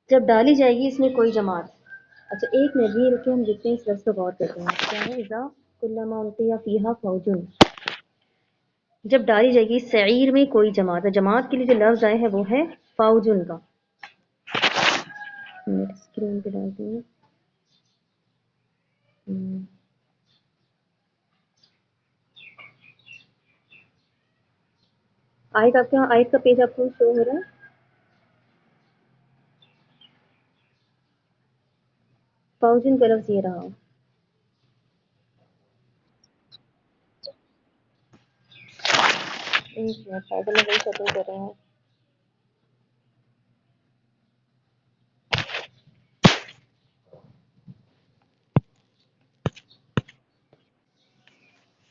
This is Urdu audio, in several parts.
جب ڈالی جائے گی اس میں کوئی جماعت. اچھا ایک منٹ یہ رکھے، ہم دیکھتے ہیں اس لفظ کو غور کرتے ہیں کیا ہے. اذا کلما القی فیہا فوج، جب ڈالی جائے گی سعیر میں کوئی جماعت. جماعت کے لیے جو لفظ آئے ہیں وہ ہے فوجن کا. اسکرین پہ ڈالتی ہوں. آیت آپ کے یہاں آیت کا پیج آپ کو شو ہو رہا ہے؟ فوجن کا لفظ یہ رہا. ایک منٹ فائدہ میں وہی سیٹنگ کر رہے ہیں.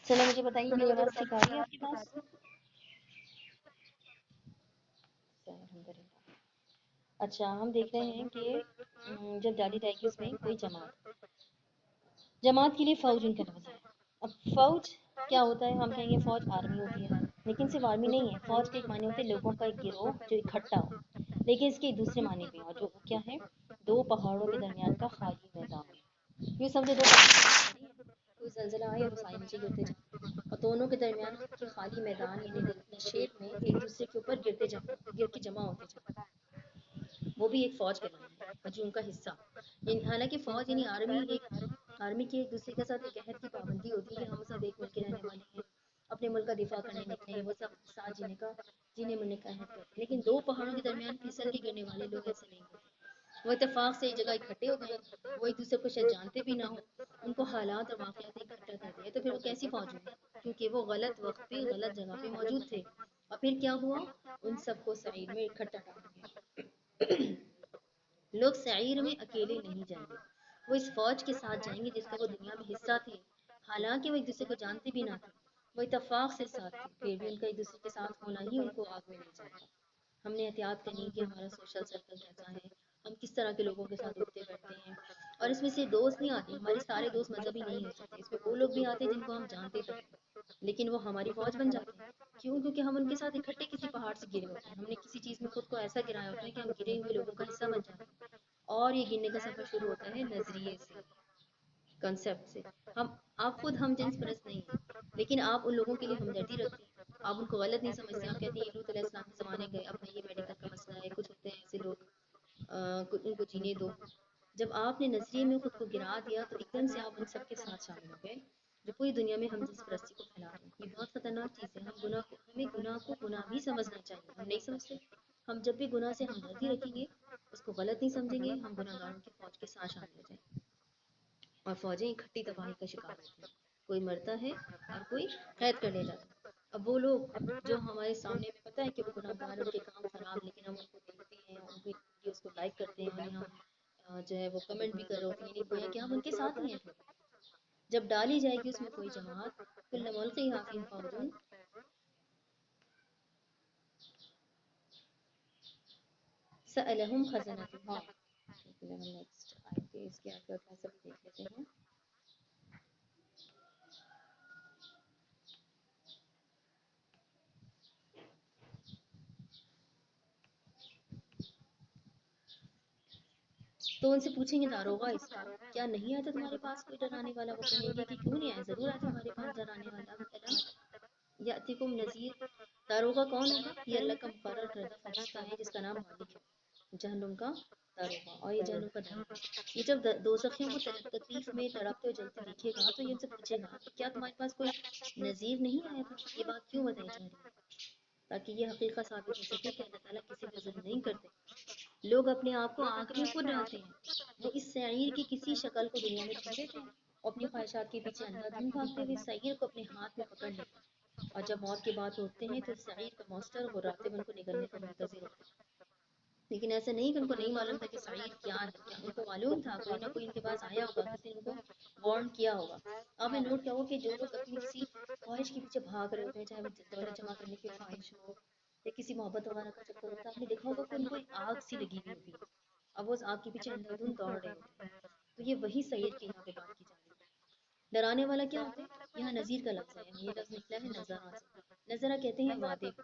چلو مجھے بتائیے میری آواز ٹھیک آ رہی ہے آپ کے پاس؟ الحمدللہ. اچھا ہم دیکھ رہے ہیں کہ جب ڈالی جائے گی اس میں کوئی جماعت، جماعت کے لیے فوج ان کا لفظ ہے. اب فوج کیا ہوتا ہے؟ ہم کہیں گے فوج آرمی ہوتی ہے، لیکن صرف آرمی نہیں ہے. فوج کے ایک معنی ہوتے ہیں لوگوں کا ایک گروہ جو اکٹھا ہو، لیکن اس کے دوسرے معنی بھی ہیں جو کیا ہے؟ دو پہاڑوں کے درمیان کا خالی میدان. یہ سمجھے دو پہاڑ، کوئی زلزلہ آئے اور سائے نیچے گرتے جائیں اور دونوں کے درمیان کے خالی میدان یعنی شیپ میں ایک دوسرے کے اوپر گر کے جمع ہوتے جائیں، وہ بھی ایک فوج کہلاتا ہے ہجوم کا حصہ. حالانکہ فوج یعنی آرمی کی ایک دوسرے کے ساتھ ایک عہد کی پابندی ہوتی ہے کہ ہم سب ایک ملک کے رہنے والے ہیں، اپنے ملک کا دفاع کرنے نکلے ہیں، وہ سب ساتھ جینے مرنے کا عہد کرتے ہیں. لیکن دو پہاڑوں کے درمیان پھسل کے گرنے والے لوگ ایسے نہیں ہوتے. وہ اتفاق سے ایک جگہ اکٹھے ہو گئے، وہ ایک دوسرے کو شاید جانتے بھی نہ ہو، ان کو حالات اور واقعات اکٹھا کرتے ہیں. تو پھر وہ کیسی فوج ہوئی؟ کیونکہ وہ غلط وقت پہ غلط جگہ پہ موجود تھے. اور پھر کیا ہوا؟ ان سب کو سعیر میں اکٹھا کر دیا. لوگ سعیر میں اکیلے نہیں جائیں گے، وہ اس فوج کے ساتھ جائیں گے جس کا وہ دنیا میں حصہ تھے. حالانکہ وہ ایک دوسرے کو جانتے بھی نہ تھے، وہ اتفاق سے ساتھ تھے. پھر بھی ان کا ایک دوسرے کے ساتھ ہونا ہی ان کو آگ میں لے جائے گا. ہم نے احتیاط کرنی کہ ہمارا سوشل سرکل کیسا ہے، ہم کس طرح کے لوگوں کے ساتھ اٹھتے بیٹھتے ہیں. اور اس میں سے دوست نہیں آتے، ہمارے سارے دوست مذہبی نہیں ہو سکتے. اس میں وہ لوگ بھی آتے ہیں جن کو ہم جانتے تھے لیکن وہ ہماری فوج بن جاتے ہیں. کیوں؟ کیونکہ ہم ان کے ساتھ اکٹھے کسی پہاڑ سے گرے ہوتے ہیں، ہم نے کسی چیز میں خود کو ایسا گرایا ہوتا ہے کہ ہم گرے ہوئے لوگوں کا حصہ بن جاتے ہیں. اور یہ گرنے کا سفر شروع ہوتا ہے نظریے سے، کنسیپٹ سے. آپ خود ہم جنس پرست نہیں ہیں، لیکن آپ ان لوگوں کے لیے ہمدردی رکھتے ہیں. آپ ان کو غلط نہیں سمجھتے. آپ کہتے ہیں لوط علیہ السلام کے زمانے گئے، اب یہ میڈیکل کا مسئلہ ہے. کچھ ہوتے ہیں ایسے لوگ، ان کو جینے دو. جب آپ نے نظریے میں خود کو گرا دیا تو ایک دم سے آپ ان سب کے ساتھ شامل ہو گئے جو پوری دنیا میں ہم جنس پرستی کو پھیلا رہے ہیں. یہ بہت خطرناک چیز ہے. ہمیں گناہ کو گناہ بھی سمجھنا چاہیے. ہم نہیں سمجھتے. ہم جب بھی گناہ سے ہمدردی رکھیں گے، اس کو غلط نہیں سمجھیں گے، ہم گناہ گاروں کی فوج کے ساتھ شامل ہو جائیں گے. اور فوجیں اکٹھی تباہی کا شکار ہوتی ہیں. کوئی مرتا ہے اور کوئی قید کر لے جاتا ہے. اب وہ لوگ جو ہمارے سامنے میں پتہ ہے کہ وہ گناہ گار، ان کے کام خراب، لیکن ہم ان کو دیکھتے ہیں، ان کی ویڈیوز کو لائک کرتے ہیں، انہیں ہم جو ہے وہ کمنٹ بھی کر رہے ہوتے ہیں، یعنی گویا کہ ہم ان کے ساتھ ہی ہیں. پھر جب ڈالی جائے گی اس میں کوئی جماعت، کل ملقی حافظ فوجن سألہم خزنتها. نیکسٹ آیت کے اس کے آگے کا سب دیکھ لیتے ہیں. تو ان سے پوچھیں گے داروغہ اس کا، کیا نہیں آیا تھا تمہارے پاس کوئی ڈرانے والا؟ وہ کہیں گے کہ کیوں نہیں آیا، ضرور آیا تھا ہمارے پاس ڈرانے والا. الم یاتکم نذیر. داروغہ کون ہوگا؟ یہ اللہ کا مقرر کردہ فرشتہ ہے جس کا نام مالک ہے، جہنم کا داروغہ. اور یہ جہنم کا داروغہ یہ جب دوزخیوں کو تکلیف میں تڑپتے ہوئے جلتے دیکھے گا تو یہ ان سے پوچھے گا کہ کیا تمہارے پاس کوئی نذیر نہیں آیا تھا؟ یہ بات کیوں بتائی جا رہی ہے؟ تاکہ یہ حقیقت ثابت ہو سکے کہ اللہ تعالیٰ کسی پہ ظلم نہیں کرتے. لوگ اپنے آپ کو آگ میں خود ڈالتے ہیں. وہ اس سعیر کی کسی شکل کو دنیا میں چھو لیتے ہیں اور اپنی خواہشات کے پیچھے اندھا دھند بھاگتے ہوئے سعیر کو اپنے ہاتھ میں پکڑ لیتے ہیں. اور جب موت کی بات اٹھتے ہیں تو سعیر کا ماسٹر وہ راتب ان کو نگلنے کا منتظر ہوتا ہے. لیکن ایسا نہیں کہ ان کو نہیں معلوم تھا کہ سعیر کیا ہے. کیا ان کو معلوم تھا؟ کوئی نہ کوئی ان کے پاس آیا ہوگا، کسی نے ان کو وارن کیا ہوگا. آپ نے نوٹ کیا ہوگا کہ جو لوگ اپنی کسی خواہش کے پیچھے بھاگ رہے ہوتے ہیں، چاہے وہ دولت جمع کرنے کی خواہش ہو یا کسی محبت وغیرہ کا چکر ہوتا ہے، آپ نے دیکھا ہوگا کہ ان کو ایک آگ سی لگی ہوئی ہوتی ہے. اب وہ اس آگ کے پیچھے اندھا دھند دوڑ رہے ہوتے ہیں. تو یہ وہی سعیر کی یہاں پہ بات کی جا رہی ہے. ڈرانے والا کیا ہوتا ہے؟ یہاں نذیر کا لفظ ہے، یعنی یہ لفظ نکلا ہے نذرہ سے. نذرہ کہتے ہیں وعدے کو،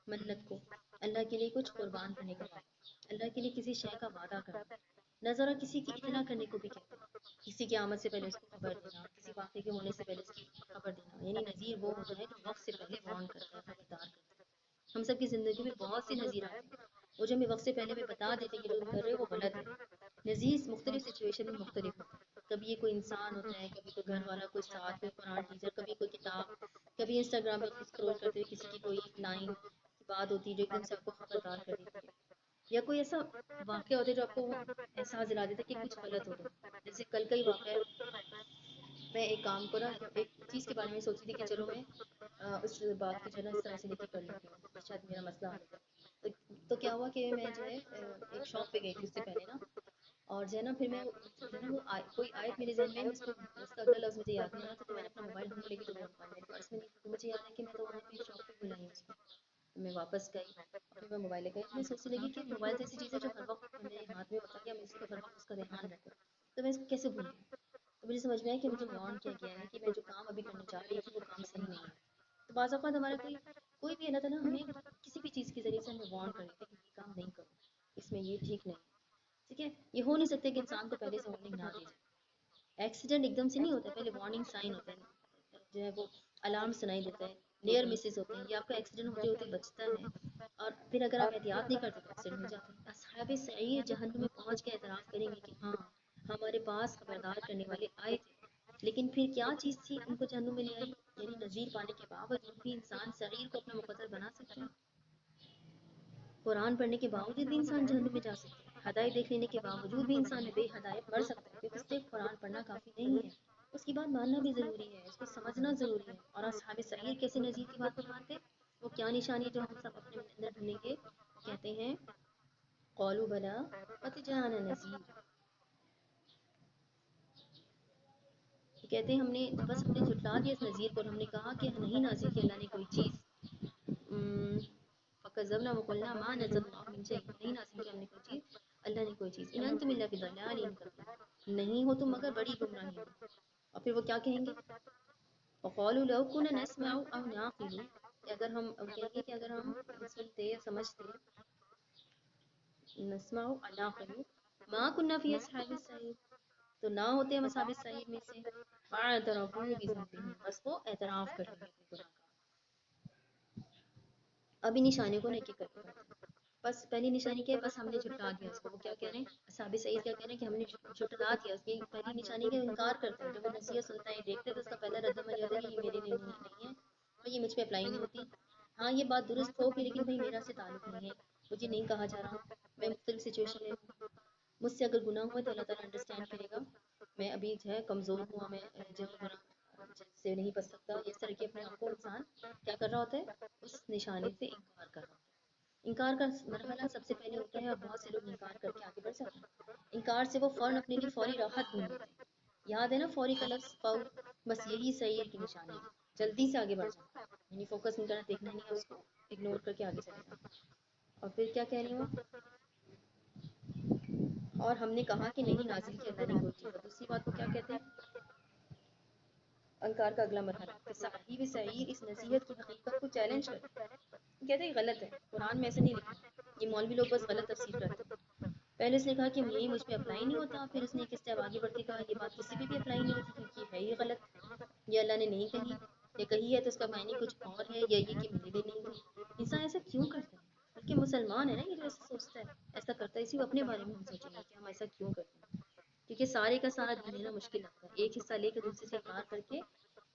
منت کو، اللہ کے لیے کچھ قربان کرنے کا وعدہ. اللہ کے لیے کسی شے کا وعدہ کرنا، نظر کسی کی اطلاع کرنے کو بھی کہتے ہیں، کسی کی آمد سے پہلے اس کو خبر دینا، کسی واقعے کے ہونے سے پہلے اس کی خبر دینا، یعنی نذیر وہ ہوتا ہے جو وقت سے پہلے وارن کرتا ہے، خبردار کرتا ہے۔ ہم سب کی زندگی میں بہت سے نذیر آتے ہیں وہ جو ہمیں وقت سے پہلے بھی بتا دیتے ہیں کہ جو تم کر رہے ہو وہ غلط ہے۔ نذیر مختلف سچویشن میں مختلف ہوتا ہے، کبھی یہ کوئی انسان ہوتا ہے، کبھی کوئی گھر والا، کوئی ساتھ، کوئی قرآن ٹیچر، کبھی کوئی کتاب، کبھی انسٹاگرام میں اسکرول کرتے ہوئے کسی کی کوئی لائن کی بات ہوتی ہے جو ایک دم سے آپ کو خبردار کر دیتی ہے، یا کوئی ایسا واقعہ ہوتا ہے جو آپ کو احساس دلا دیتا ہے کہ کچھ غلط ہو رہا ہے۔ جیسے کل کا ہی واقعہ ہے، میں ایک کام کو نا ایک چیز کے بارے میں سوچ رہی تھی کہ چلو میں اس بات کو جو ہے نا اس طرح سے لے کے کر لیتی ہوں، شاید میرا مسئلہ حل ہو جائے۔ تو کیا ہوا کہ میں جو ہے ایک شاپ پہ گئی تھی اس سے پہلے نا، اور جو ہے نا پھر میں جو ہے نا وہ کوئی آیت میرے ذہن میں اس کو اس کا اگلا لفظ مجھے یاد نہیں آ رہا تھا، تو میں نے اپنا موبائل ڈھونڈنے لگی تو وہ موبائل میرے پرس میں نہیں تھا، تو مجھے یاد ہے کہ میں تو وہاں پہ شاپ پہ بلائی ہوں اس کو، تو میں واپس گئی اور پھر میں موبائل لے گئی، تو میں سوچنے لگی کہ موبائل تو ایسی چیز ہے جو ہر وقت میرے ہاتھ میں ہوتا ہے، میں اس کو ہر وقت اس کا دھیان رکھوں، تو میں اس کو کیسے بھول گئی؟ تو مجھے سمجھ میں آیا کہ مجھے وارن کیا گیا ہے کہ میں جو کام ابھی کرنا چاہ رہی تھی وہ کام صحیح نہیں ہے۔ تو بعض اوقات ہمارا کوئی بھی اللہ تعالیٰ ہمیں کسی بھی چیز کے ذریعے سے ہمیں وارن کر دیتے ہیں کہ یہ کام نہیں کرو، اس میں یہ ٹھیک نہیں ہے، ٹھیک ہے؟ یہ ہو نہیں سکتا کہ انسان کو پہلے سے وارننگ نہ دی جائے، ایکسیڈنٹ ایک دم سے نہیں ہوتا ہے، پہلے وارننگ سائن ہوتے ہیں، جو ہے وہ الارم سنائی دیتا ہے، نیئر مسز ہوتے ہیں، یہ آپ کا ایکسیڈنٹ ہوتے ہوتے بچتا ہے، اور پھر اگر آپ احتیاط نہیں کرتے تو ایکسیڈنٹ ہو جاتا ہے۔ اصحاب سعیر جہنم میں پہنچ کے اعتراف کریں گے کہ ہاں ہمارے پاس خبردار کرنے والے آئے تھے، لیکن پھر کیا چیز تھی ان کو جہنم میں لے آئی؟ یعنی نذیر پانے کے باوجود بھی انسان سعیر کو اپنا مقدر بنا سکتا ہے، قرآن پڑھنے کے باوجود بھی انسان جہنم میں جا سکتا ہے، ہدایت دیکھ لینے کے باوجود بھی انسان بے ہدایت مر سکتا ہے، کیونکہ صرف قرآن پڑھنا کافی نہیں ہے، اس کی بات ماننا بھی ضروری ہے، اس کو سمجھنا ضروری ہے۔ اور اصحاب سعیر کیسے نذیر کی بات نہیں مانتے؟ وہ کیا نشانی ہے جو ہم سب اپنے اندر ڈھونڈیں گے؟ کہتے ہیں قالوا بلا قد جاءنا نذیر، کہتے ہیں ہم نے بس ہم نے جھٹلا دیا اس نذیر کو، اور ہم نے کہا کہ نہیں نازل کی اللہ نے کوئی چیز، فکذبنا وقلنا ما نزل اللہ من شیء، نہیں نازل کیا ہم نے کوئی چیز، اللہ نے کوئی چیز، ان انتم الا فی ضلال کبیر، نہیں ہو تم مگر بڑی گمراہی میں۔ اور پھر وہ کیا کہیں گے؟ وقالوا لو كنا نسمع او نعقل، کہ اگر ہم کہیں گے کہ اگر ہم سنتے یا سمجھتے، نسمع او نعقل ما كنا فی اصحاب السعیر، تو نہ ہوتے ہم اصحاب السعیر میں سے، فاعترفوا بذنبهم، بس وہ اعتراف کر لیں گے اپنے گناہ کا۔ اب ان نشانیوں کو ایک ایک کر کے پڑھتے ہیں۔ بس پہلی نشانی کیا ہے؟ بس ہم نے جھٹلا دیا اس کو، وہ کیا کہہ رہے ہیں؟ اصحاب سعید کیا کہہ رہے ہیں کہ ہم نے جھٹلا دیا اس کی پہلی نشانی کا انکار کرتا ہے، جب وہ نصیحت سنتا ہے دیکھتے ہیں تو اس کا پہلا رد عمل یہ ہوتا ہے کہ یہ میرے لیے نہیں ہے اور یہ مجھ پہ اپلائی نہیں ہوتی، ہاں یہ بات درست ہوگی لیکن بھائی میرا سے تعلق نہیں ہے، مجھے نہیں کہا جا رہا، میں مختلف سچویشن میں ہوں، مجھ سے اگر گناہ ہوا تو اللہ تعالیٰ انڈرسٹینڈ کرے گا، میں ابھی جو ہے کمزور ہوا، میں جو گناہ سے نہیں بچ سکتا، اس طرح کے اپنے آپ کو انسان کیا کر رہا ہوتا ہے؟ اس نشانی سے انکار کر رہا ہوتا ہے۔ انکار کا مرحلہ سب سے پہلے ہوتا ہے اور بہت سے لوگ انکار کر کے آگے بڑھ جاتے ہیں، انکار سے وہ فوراً اپنے لیے فوری راحت ڈھونڈ لیتے ہیں، یاد ہے نا فوری کا لفظ فور، بس یہی سعیر کی نشانی ہے، جلدی سے آگے بڑھ جانا، یعنی فوکس نہیں کرنا، دیکھنا نہیں ہے اس کو، اگنور کر کے آگے چلے جانا۔ اور پھر کیا کہہ رہی ہوں؟ اور ہم نے کہا کہ نہیں نازل کی اللہ نے کوئی چیز، اور دوسری بات کو کیا کہتے ہیں؟ انکار کا اگلا مرحلہ کہ صاحب سعیر اس نصیحت کی حقیقت کو چیلنج کرتے ہیں، کہتے ہیں غلط ہے، قرآن میں ایسے نہیں لکھا، یہ مولوی لوگ بس غلط تفسیر کرتے ہیں۔ پہلے اس نے کہا کہ یہی مجھ پہ اپلائی نہیں ہوتا، پھر اس نے ایک اسٹیپ آگے بڑھ کے کہا یہ بات کسی پہ بھی اپلائی نہیں ہوتی کیونکہ ہے یہ غلط، یہ اللہ نے نہیں کہی، یا کہی ہے تو اس کا معنی کچھ اور ہے، یا یہ کہ میرے لیے نہیں ہوئی۔ انسان ایسا کیوں کرتا ہے؟ بلکہ مسلمان ہے نا یہ جو ایسا سوچتا ہے، ایسا کرتا ہے، اسی کو اپنے بارے میں ہم سوچیں گے کہ ہم ایسا کیوں کرتے ہیں، کیونکہ سارے کا سارا دین لینا مشکل لگتا ہے، ایک حصہ لے کے دوسرے سے انکار کر کے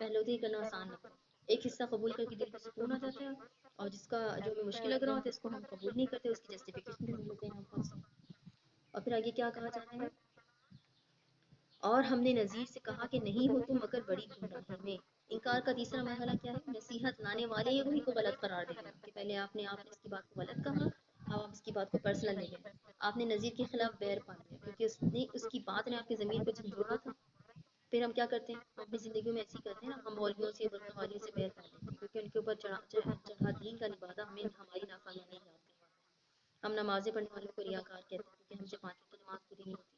پہلوتی کرنا آسان لگتا ہے، ایک حصہ قبول کر کے دل کو سکون آ جاتا ہے، اور جس کا جو ہمیں مشکل لگ رہا ہوتا ہے اس کو ہم قبول نہیں کرتے، اس کی جسٹیفیکیشن ڈھونڈ لیتے ہیں ہم خود سے۔ اور پھر آگے کیا کہا جا رہا ہے؟ اور ہم نے نذیر سے کہا کہ نہیں ہو تم مگر بڑی گمراہی میں۔ انکار کا تیسرا مرحلہ کیا ہے؟ نصیحت لانے والے ہی وہی کو غلط قرار دے دینا، کہ پہلے آپ نے اس کی بات کو غلط کہا، اب آپ اس کی بات کو پرسنل لے لیں، آپ نے نذیر کے خلاف بیر پا لیا کیونکہ اس کی بات نے آپ کی ضمیر کو جھنجھوڑا تھا۔ پھر ہم کیا کرتے ہیں؟ ہم اپنی زندگیوں میں ایسے ہی کرتے ہیں نا، ہم مولویوں سے برقع والیوں سے بیر پا لیتے ہیں کیونکہ ان کے اوپر چڑھا دین کا لبادہ ہمیں ہماری نافرمانی میں آتی ہے۔ ہم نمازیں پڑھنے والوں کو ریاکار کہتے ہیں کیونکہ ہم سے 5 وقت نماز پوری نہیں ہوتی،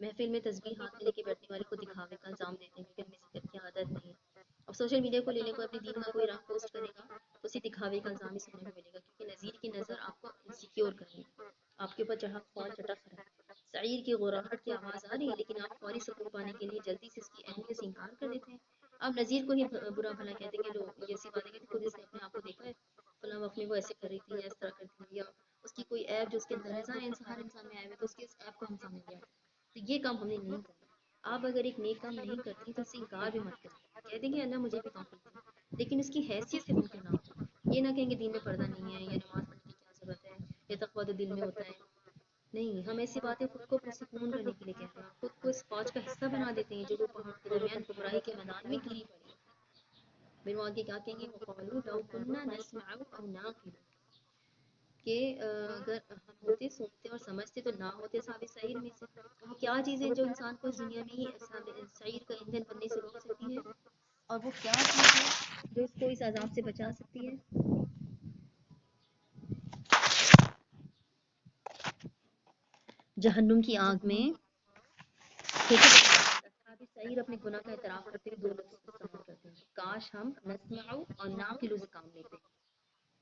محفل میں تسبیح ہاتھ میں لے کے بیٹھنے والے کو دکھاوے کا الزام دیتے ہیں کیونکہ ہمیں ذکر کی عادت نہیں ہے۔ اب سوشل میڈیا کو لے لیں، کوئی اپنے دین کا کوئی رنگ پوسٹ کرے گا تو اسے دکھاوے کا الزام ہی سننے کو ملے گا کیونکہ نذیر کی نظر آپ کو انسیکیور کرے گی، آپ کے اوپر چڑھا فوج چٹک رہا ہے، سعیر کی غراہٹ کی آواز آ رہی ہے، لیکن آپ فوری سکون پانے کے لیے جلدی سے اس کی اہمیت سے انکار کر دیتے ہیں۔ آپ نذیر کو ہی برا بھلا کہتے ہیں کہ لوگ یہ ایسی باتیں کہتے ہیں، خود اس نے اپنے آپ کو دیکھا ہے فلاں اپنی وہ ایسے کر رہی تھی یا اس طرح کرتی تھی، یا اس کی کوئی ایپ جو اس کے اندر ہے، ہر انسان میں ایپ ہے، تو اس کی اس ایپ کو ہم سامنے لے آتے ہیں۔ تو یہ کام ہم نے نہیں کرنا۔ آپ اگر ایک نیک کام نہیں کرتی تو اس سے انکار بھی مت کریں، کہہ دیں کہ اللہ مجھے بھی توفیق دے، لیکن اس کی حیثیت سے منکر نہ ہو جائے۔ یہ نہ کہیں کہ دین میں پردہ نہیں ہے یا نماز پڑھنے کی کیا ضرورت ہے یا تقویٰ تو دل میں ہوتا ہے۔ نہیں، ہم ایسی باتیں خود کو پرسکون کرنے کے لیے کہتے ہیں، خود کو اس فوج کا حصہ بنا دیتے ہیں جو وہ پہاڑ کے درمیان گمراہی کے میدان میں گری پڑی ہے۔ پھر وہ آگے کیا کہیں گے، وَقَالُوا لَوْ كُنَّا نَسْمَعُ أَوْ نَعْقِلُ، کہ اگر ہم ہوتے سنتے اور سمجھتے تو نہ ہوتے اصحاب سعیر میں سے۔ وہ کیا چیزیں جو انسان کو اس دنیا میں ہی اصحاب سعیر کا ایندھن بننے سے روک سکتی ہے، اور وہ کیا چیز ہے جو اس کو اس عذاب سے بچا سکتی ہے؟ جہنم کی آگ میں اصحاب سعیر اپنے گناہ کا اعتراف کرتے ہوئے دو لفظ استعمال کرتے ہیں، کاش ہم نسمع اور ناقل سے کام لیتے،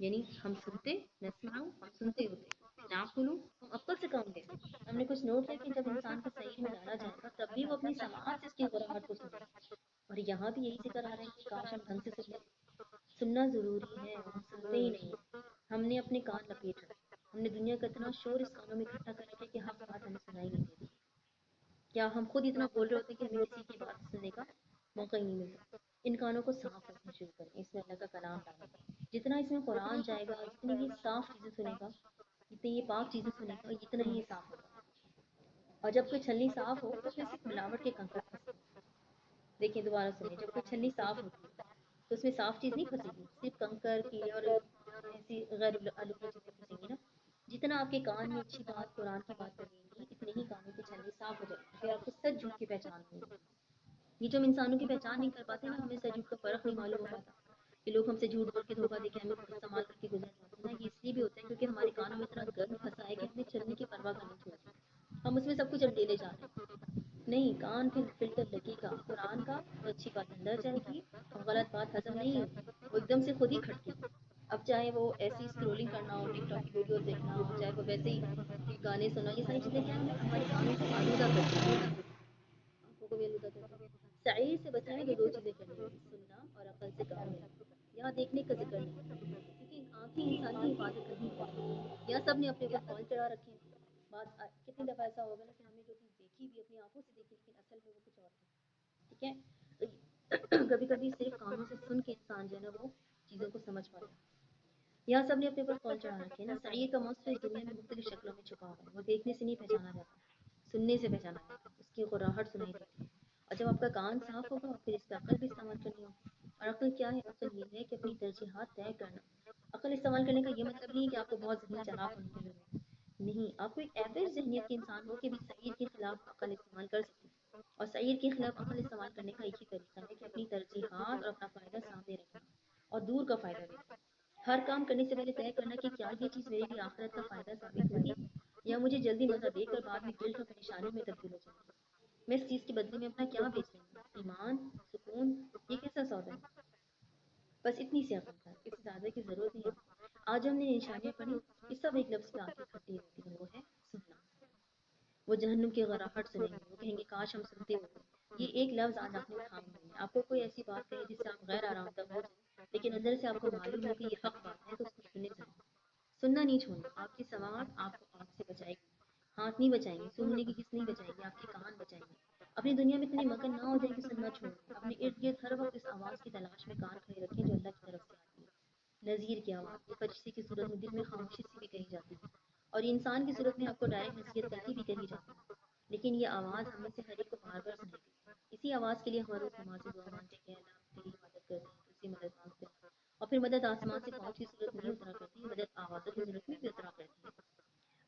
یعنی ہم سنتے، نسمع ہم سنتے ہوتے، ناقل ہم عقل سے کام لیتے۔ ہم نے کچھ نوٹ کیا کہ جب انسان کو سعیر میں ڈالا جائے گا تب بھی وہ اپنی سماعت سے اس کی غراہٹ کو سنے گا، اور یہاں بھی یہی ذکر آ رہا ہے کہ کاش ہم ڈھنگ سے سن لیں۔ سننا ضروری ہے، ہم سنتے ہی نہیں ہیں، ہم نے اپنے کان لپیٹ رکھے، ہم نے دنیا کا اتنا شور اس کانوں میں اکٹھا کر رکھا ہے کہ حق بات ہمیں سنائی نہیں دیتی۔ کیا ہم خود اتنا بول رہے ہوتے ہیں کہ ہمیں کسی کی بات سننے کا موقع ہی نہیں ملتا؟ ان کانوں کو صاف رکھنا شروع کریں، اس میں اللہ کا کلام ڈالیں، جتنا اس میں قرآن جائے گا، جتنی یہ صاف چیزیں سنے گا، جتنی یہ پاک چیزیں سنے گا، اتنا ہی یہ صاف ہوگا۔ اور جب کوئی چھلنی صاف ہو تو اس میں صرف ملاوٹ کے کنکر پھنسے ہیں۔ دیکھیں دوبارہ سنیں، جب کوئی چھلنی صاف ہوتی ہے تو اس میں صاف چیز نہیں پھنسے گی، صرف کنکر کیڑے اور ایسی غیر علوی چیزیں پھنسیں گی نا۔ جتنا آپ کے کان میں اچھی بات قرآن کی بات لگے گی، اتنے ہی کانوں کی چھلنی صاف ہو جائے گی، پھر آپ کو سچ جھوٹ کی پہچان ہوگی۔ یہ جو ہم انسانوں کی پہچان نہیں کر پاتے نا، ہمیں سچ جھوٹ کا فرق نہیں معلوم ہو پاتا، کہ لوگ ہم سے جھوٹ بول کے دھوکہ دے کے ہمیں استعمال کر کے گزر جاتے ہیں نا، یہ اس لیے بھی ہوتا ہے کیونکہ ہمارے کانوں میں اتنا گند پھنسا ہے کہ ہم نے چلنے کی پرواہ کرنی چھوڑ دی، ہم اس میں سب کچھ اندیلے جا رہے ہیں۔ نہیں، کان پہ فلٹر لگے گا قرآن کا تو اچھی بات اندر جائے گی اور غلط بات ہضم نہیں ہوگی، وہ ایک دم سے خود ہی کھٹکے گی۔ اب چاہے وہ ایسی اسکرولنگ کرنا ہو، ٹک ٹاک کی ویڈیوز دیکھنا ہو، چاہے وہ ویسے ہی گانے سننا، یہ ساری چیزیں کیا ہیں، ہمارے کانوں کو آلودہ کرتی ہیں، آنکھوں کو بھی آلودہ کرتی ہیں۔ سعیر سے بچنے میں دو چیزیں کرنی ہوگی، سننا اور عقل سے کام لینا۔ یہاں دیکھنے کا ذکر نہیں ہے، کیونکہ آنکھیں انسان کی حفاظت نہیں کرتی، یہاں سب نے اپنے اوپر فال چڑھا رکھے ہیں۔ کتنی دفعہ ایسا ہوگا نا کہ ہم نے جو چیز دیکھی بھی اپنی آنکھوں سے دیکھی، لیکن اصل میں وہ کچھ اور تھی، ٹھیک ہے؟ کبھی کبھی صرف کانوں سے سن کے انسان جو ہے نا وہ چیزوں کو سمجھ پاتا ہے۔ یہاں سب نے اپنے اوپر فال چڑھا رکھے ہیں نا، سعیر کا موصف اس دنیا میں مختلف شکلوں میں چھپا ہوا ہے، وہ دیکھنے سے نہیں پہچانا جاتا، سننے سے پہچانا جاتا ہے، اس کی غراہٹ سنائی دیتی ہے۔ اور جب آپ کا کان صاف ہوگا پھر اس پہ عقل بھی استعمال کرنی ہوگی۔ اور عقل کیا ہے؟ عقل یہ ہے کہ اپنی ترجیحات طے کرنا۔ عقل استعمال کرنے کا یہ مطلب نہیں ہے کہ آپ کو بہت ذہنی چالاک ہونے کی ضرورت ہے، نہیں، آپ کو ایک ایوریج ذہنیت کے انسان ہو کہ بھی سعیر کے خلاف عقل استعمال کر سکتے ہیں۔ اور سعیر کے خلاف عقل استعمال کرنے کا ایک ہی طریقہ ہے کہ اپنی ترجیحات اور اپنا فائدہ سامنے رکھنا اور دور کا فائدہ لینا۔ ہر کام کرنے سے پہلے طے کرنا کہ کیا یہ چیز میرے لیے آخرت کا فائدہ ثابت ہوگی یا مجھے جلدی مزہ دے کر بعد میں گلٹ اور پریشانی میں تبدیل ہو جائے گی۔ میں اس چیز کے بدلے میں اپنا کیا بیچ لوں گی؟ ایمان، سکون، یہ کیسا سودا ہے؟ بس اتنی سی عقل ہے، اس سے زیادہ کی ضرورت نہیں ہے۔ آج ہم نے نشانیاں پڑھی، اس سب ایک لفظ پہ آ کے کھٹی ہوتی ہیں، وہ ہے سننا۔ وہ جہنم کی غراہٹ سنیں گے، وہ کہیں گے کاش ہم سنتے ہوتے۔ یہ ایک لفظ آج آپ نے تھام لیا ہے، آپ کو کوئی ایسی بات کہے جس سے آپ غیر آرام دہ ہو جائیں، لیکن اندر سے آپ کو معلوم ہو کہ یہ حق بات ہے تو اس کو سننے جائیں۔ سننا نہیں چھوڑنا، آپ کی سماعت آپ کو آنکھ سے بچائے گی، ہاتھ نہیں بچائیں گے، سننے کی حس نہیں بچائیں گے، آپ کے کان بچائیں گے۔ اپنی دنیا میں اتنے مگن نہ ہو جائیں کہ سننا چھوڑ دیں، اپنے ارد گرد ہر وقت اس آواز کی تلاش میں کان کھڑے رکھیں جو اللہ کی طرف سے آتی ہے۔ نذیر کی آواز، یہ فرشتے کی صورت میں دل میں خاموشی سے بھی کہی جاتی ہے، اور یہ انسان کی صورت میں آپ کو ڈائریکٹ نصیحت کر کے بھی کہی جاتی ہے، لیکن یہ آواز ہم میں سے ہر ایک کو بار بار سنائی دیتی ہے۔ اسی آواز کے لیے ہم روز نماز سے دعا مانگتے ہیں کہ اللہ تیری عبادت کرتے ہیں، تجھ سے مدد مانگتے ہیں، اور پھر مدد آسمان سے پہنچ کی صورت نہیں اترا کرتی، مدد آوازوں کی صورت میں بھی اترا کرتی ہے۔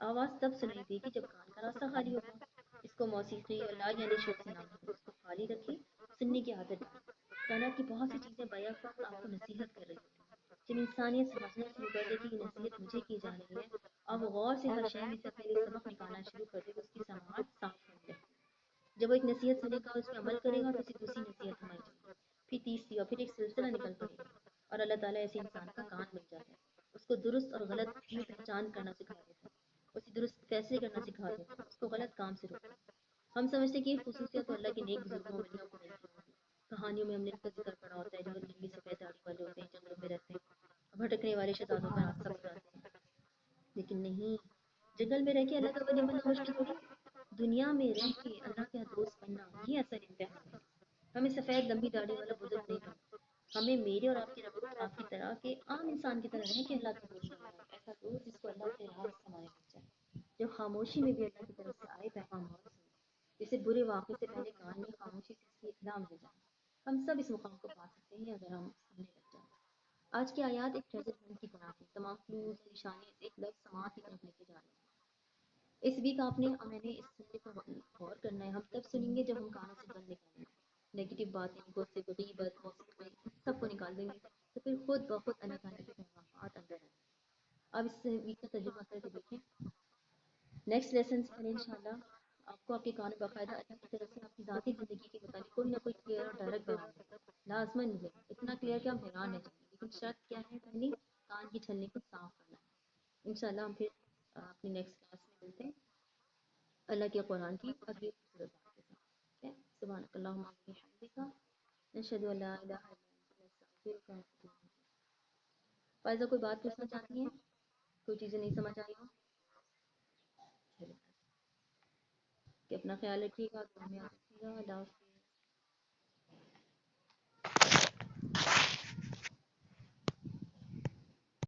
آواز تب سنائی دے گی جب کان کا راستہ خالی ہوگا۔ اس کو موسیقی اور لا یعنی شوق سے نہ کریں، اس کو خالی رکھیں، سننے کی عادت ڈالیں۔ کائنات کی بہت سی چیزیں بیک وقت آپ کو نصیحت کر رہی ہوتی ہیں، جب انسانیت سمجھنا شروع کر دے کہ یہ نصیحت مجھے کی جا رہی ہے، اب غور سے ہر شے میں سے اپنے لیے سبق نکالنا شروع کر دے تو اس کی سماعت صاف ہونے لگے۔ جب وہ ایک نصیحت سنے گا اور اس پہ عمل کرے گا تو اسے دوسری نصیحت تھمائی جائے گی، پھر تیسری، اور پھر ایک سلسلہ نکل پڑے گا، اور اللہ تعالیٰ ایسے انسان کا کان بن جاتا ہے، اس کو درست اور غلط میں پہچان کرنا سکھا دیتا ہے۔ اسے درست فیصلے کرنا سکھا دیں، اس کو غلط کام سے روکیں۔ ہم سمجھتے ہیں کہ یہ خصوصیت تو اللہ کے نیک بزرگوں ولیوں کو ملتی ہوگی۔ کہانیوں میں ہم نے ان کا ذکر پڑا ہوتا ہے جو لمبی سفید داڑھی والے ہوتے ہیں، جنگلوں میں رہتے ہیں، بھٹکنے والے شہزادوں کا راستہ بتاتے ہیں۔ لیکن نہیں، جنگل میں رہ کے اللہ کا ولی بننا مشکل تھوڑی ہے۔ دنیا میں رہ کے اللہ کا دوست بننا یہ اصل امتحان ہے۔ ہمیں سفید لمبی داڑھی والا بزرگ نہیں بننا، ہمیں میرے اور آپ کے رب آپ کی طرح کے عام انسان کی طرح رہ کے اللہ کا دوست بننا ہے، ایسا دوست جس کو اللہ سے راز سمائے لگ جائے، جو خاموشی میں بھی اللہ کی طرف سے آئے پیغام اور سنے، جسے برے واقعے سے پہلے کان میں خاموشی سے اس کی اطلاع مل جائے۔ ہم سب اس مقام کو پا سکتے ہیں اگر ہم سننے لگ جائیں۔ آج کی آیات ایک ٹریجر ہنٹ کی طرح ہے، تمام کلوز اور نشانے ایک لفظ سماعت کی طرف لے کے جا رہے ہیں۔ اس ویک آپ نے میں نے اس سننے پر غور کرنا ہے، ہم تب سنیں گے جب ہم کانوں سے بند نکالیں گے، نیگیٹو باتیں، گوسپ، غیبت، موسیقی، ان سب کو نکال دیں گے، تو پھر خود بخود اللہ تعالیٰ کے پیغامات اندر آئیں گے۔ اب اس ویک کا تجربہ کر کے دیکھیں، نیکسٹ لیسن سے پہلے انشاءاللہ آپ کو آپ کے کان باقاعدہ اللہ کی طرف سے آپ کی ذاتی زندگی کے متعلق کوئی نہ کوئی کلیئر اور ڈائریکٹ بیان ہے، لازمن ملے گا، اتنا کلیئر کہ ہم حیران رہ جائیں گے، لیکن شرط کیا ہے؟ پہلی، کان کی چھلنی کو صاف کرنا ہے۔ انشاءاللہ ہم پھر اپنی نیکسٹ کلاس میں ملتے ہیں اللہ کے قرآن کی اگلی خوبصورت بات کے ساتھ، ٹھیک ہے؟ سبحانک اللہم و بحمدک، نشہد ان لا الہ الا انت، نستغفرک و نتوب الیک۔ فائزہ کوئی بات پوچھنا چاہتی ہیں؟ کوئی چیزیں نہیں سمجھ آئی ہو؟ چلو، کہ اپنا خیال رکھیے گا، دعا میں یاد رکھیے گا، اللہ حافظ۔